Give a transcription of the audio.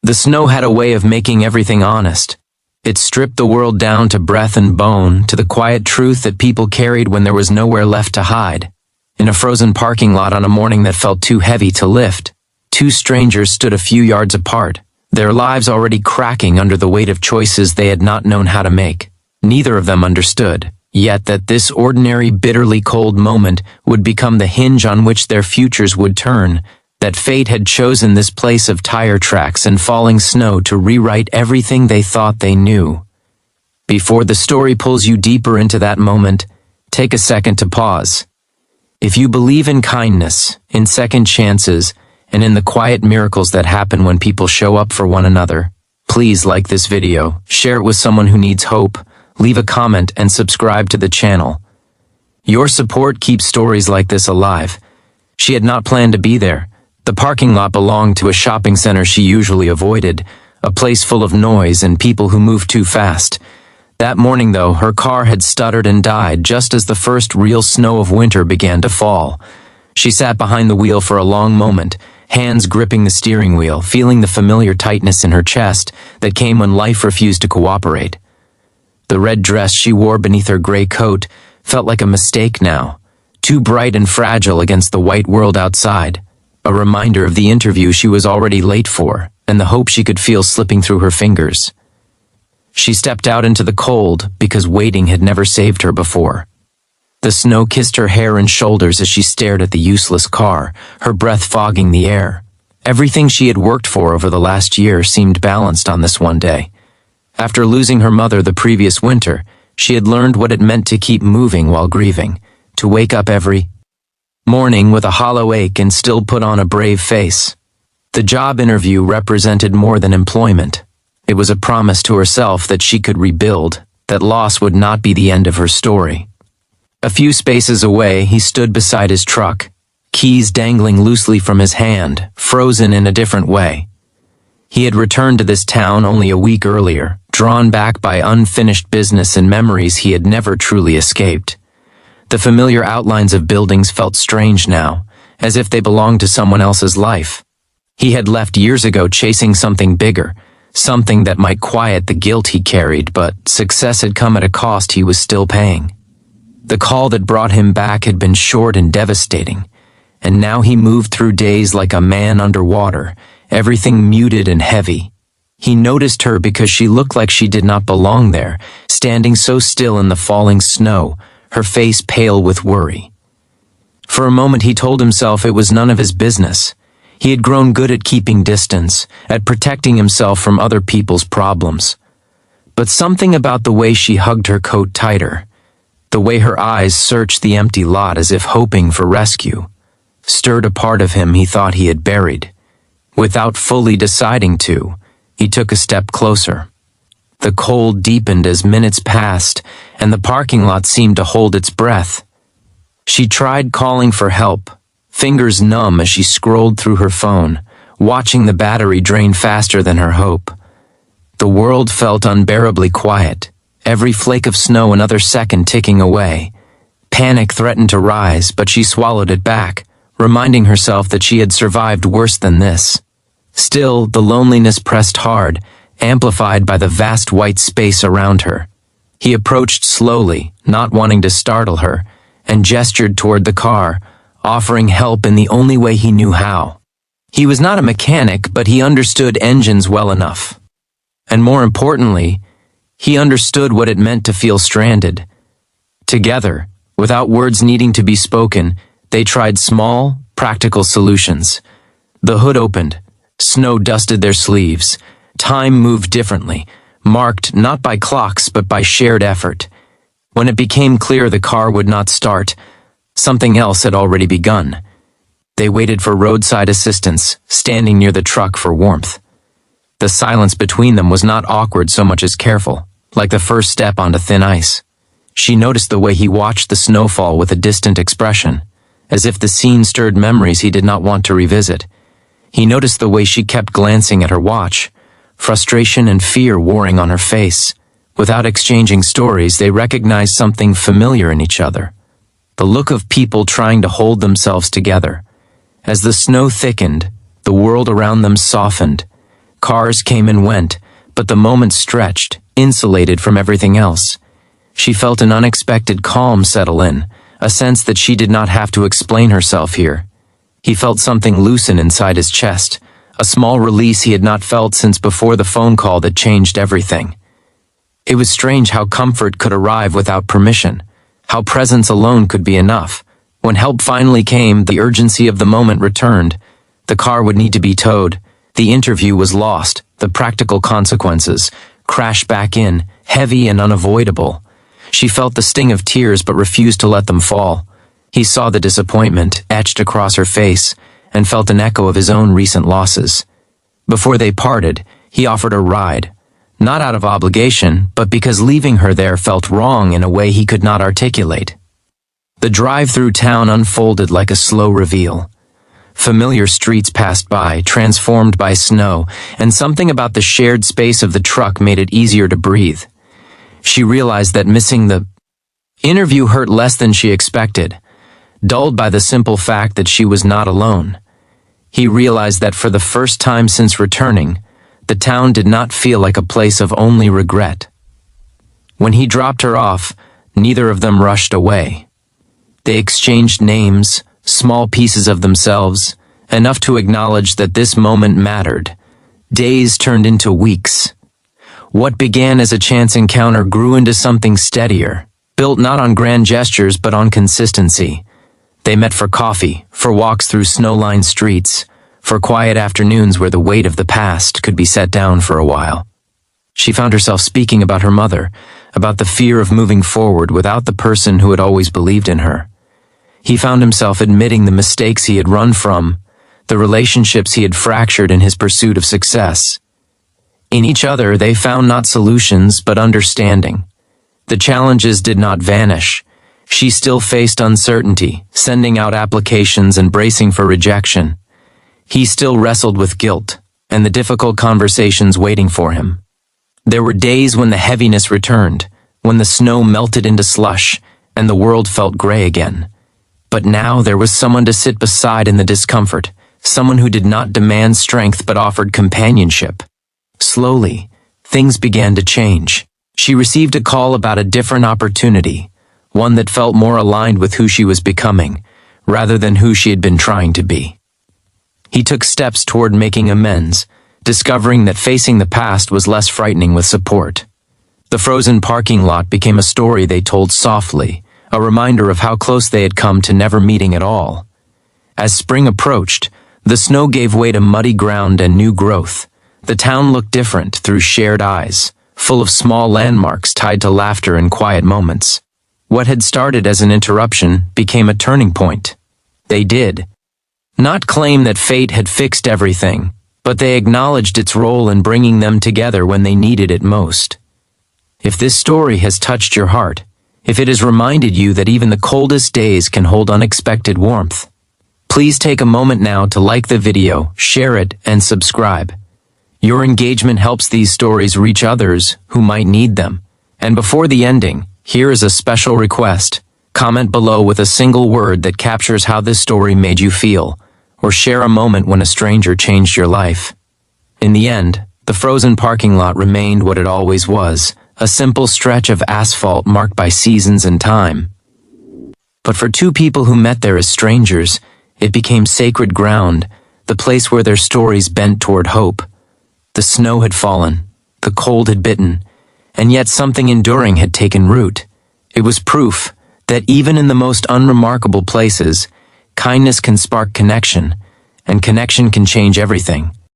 The snow had a way of making everything honest. It stripped the world down to breath and bone, to the quiet truth that people carried when there was nowhere left to hide. In a frozen parking lot on a morning that felt too heavy to lift, two strangers stood a few yards apart, their lives already cracking under the weight of choices they had not known how to make. Neither of them understood, yet, that this ordinary, bitterly cold moment would become the hinge on which their futures would turn, that fate had chosen this place of tire tracks and falling snow to rewrite everything they thought they knew. Before the story pulls you deeper into that moment, take a second to pause. If you believe in kindness, in second chances, and in the quiet miracles that happen when people show up for one another, please like this video, share it with someone who needs hope, leave a comment, and subscribe to the channel. Your support keeps stories like this alive. She had not planned to be there. The parking lot belonged to a shopping center she usually avoided, a place full of noise and people who moved too fast. That morning, though, her car had stuttered and died just as the first real snow of winter began to fall. She sat behind the wheel for a long moment, hands gripping the steering wheel, feeling the familiar tightness in her chest that came when life refused to cooperate. The red dress she wore beneath her gray coat felt like a mistake now, too bright and fragile against the white world outside. A reminder of the interview she was already late for, and the hope she could feel slipping through her fingers. She stepped out into the cold because waiting had never saved her before. The snow kissed her hair and shoulders as she stared at the useless car, her breath fogging the air. Everything she had worked for over the last year seemed balanced on this one day. After losing her mother the previous winter, she had learned what it meant to keep moving while grieving, to wake up every morning with a hollow ache and still put on a brave face. The job interview represented more than employment. It was a promise to herself that she could rebuild, that loss would not be the end of her story. A few spaces away, he stood beside his truck, keys dangling loosely from his hand, frozen in a different way. He had returned to this town only a week earlier, drawn back by unfinished business and memories he had never truly escaped. The familiar outlines of buildings felt strange now, as if they belonged to someone else's life. He had left years ago chasing something bigger, something that might quiet the guilt he carried, but success had come at a cost he was still paying. The call that brought him back had been short and devastating, and now he moved through days like a man underwater, everything muted and heavy. He noticed her because she looked like she did not belong there, standing so still in the falling snow, her face pale with worry. For a moment he told himself it was none of his business. He had grown good at keeping distance, at protecting himself from other people's problems. But something about the way she hugged her coat tighter, the way her eyes searched the empty lot as if hoping for rescue, stirred a part of him he thought he had buried. Without fully deciding to, he took a step closer. The cold deepened as minutes passed, and the parking lot seemed to hold its breath. She tried calling for help, fingers numb as she scrolled through her phone, watching the battery drain faster than her hope. The world felt unbearably quiet, every flake of snow another second ticking away. Panic threatened to rise, but she swallowed it back, reminding herself that she had survived worse than this. Still, the loneliness pressed hard, amplified by the vast white space around her. He approached slowly, not wanting to startle her, and gestured toward the car, offering help in the only way he knew how. He was not a mechanic, but he understood engines well enough. And more importantly, he understood what it meant to feel stranded. Together, without words needing to be spoken, they tried small, practical solutions. The hood opened. Snow dusted their sleeves. Time moved differently, marked not by clocks but by shared effort. When it became clear the car would not start, something else had already begun. They waited for roadside assistance, standing near the truck for warmth. The silence between them was not awkward so much as careful, like the first step onto thin ice. She noticed the way he watched the snowfall with a distant expression, as if the scene stirred memories he did not want to revisit. He noticed the way she kept glancing at her watch, frustration and fear warring on her face. Without exchanging stories, they recognized something familiar in each other. The look of people trying to hold themselves together. As the snow thickened, the world around them softened. Cars came and went, but the moment stretched, insulated from everything else. She felt an unexpected calm settle in, a sense that she did not have to explain herself here. He felt something loosen inside his chest, a small release he had not felt since before the phone call that changed everything. It was strange how comfort could arrive without permission, how presence alone could be enough. When help finally came, the urgency of the moment returned. The car would need to be towed. The interview was lost. The practical consequences crashed back in, heavy and unavoidable. She felt the sting of tears but refused to let them fall. He saw the disappointment etched across her face and felt an echo of his own recent losses. Before they parted, he offered a ride, not out of obligation, but because leaving her there felt wrong in a way he could not articulate. The drive through town unfolded like a slow reveal. Familiar streets passed by, transformed by snow, and something about the shared space of the truck made it easier to breathe. She realized that missing the interview hurt less than she expected, dulled by the simple fact that she was not alone. He realized that for the first time since returning, the town did not feel like a place of only regret. When he dropped her off, neither of them rushed away. They exchanged names, small pieces of themselves, enough to acknowledge that this moment mattered. Days turned into weeks. What began as a chance encounter grew into something steadier, built not on grand gestures but on consistency. They met for coffee, for walks through snow-lined streets, for quiet afternoons where the weight of the past could be set down for a while. She found herself speaking about her mother, about the fear of moving forward without the person who had always believed in her. He found himself admitting the mistakes he had run from, the relationships he had fractured in his pursuit of success. In each other, they found not solutions, but understanding. The challenges did not vanish. She still faced uncertainty, sending out applications and bracing for rejection. He still wrestled with guilt, and the difficult conversations waiting for him. There were days when the heaviness returned, when the snow melted into slush, and the world felt gray again. But now there was someone to sit beside in the discomfort, someone who did not demand strength but offered companionship. Slowly, things began to change. She received a call about a different opportunity, one that felt more aligned with who she was becoming, rather than who she had been trying to be. He took steps toward making amends, discovering that facing the past was less frightening with support. The frozen parking lot became a story they told softly, a reminder of how close they had come to never meeting at all. As spring approached, the snow gave way to muddy ground and new growth. The town looked different through shared eyes, full of small landmarks tied to laughter and quiet moments. What had started as an interruption became a turning point. They did not claim that fate had fixed everything, but they acknowledged its role in bringing them together when they needed it most. If this story has touched your heart, if it has reminded you that even the coldest days can hold unexpected warmth, please take a moment now to like the video, share it, and subscribe. Your engagement helps these stories reach others who might need them. And before the ending, here is a special request. Comment below with a single word that captures how this story made you feel, or share a moment when a stranger changed your life. In the end, the frozen parking lot remained what it always was, a simple stretch of asphalt marked by seasons and time. But for two people who met there as strangers, it became sacred ground, the place where their stories bent toward hope. The snow had fallen, the cold had bitten, and yet something enduring had taken root. It was proof that even in the most unremarkable places, kindness can spark connection, and connection can change everything.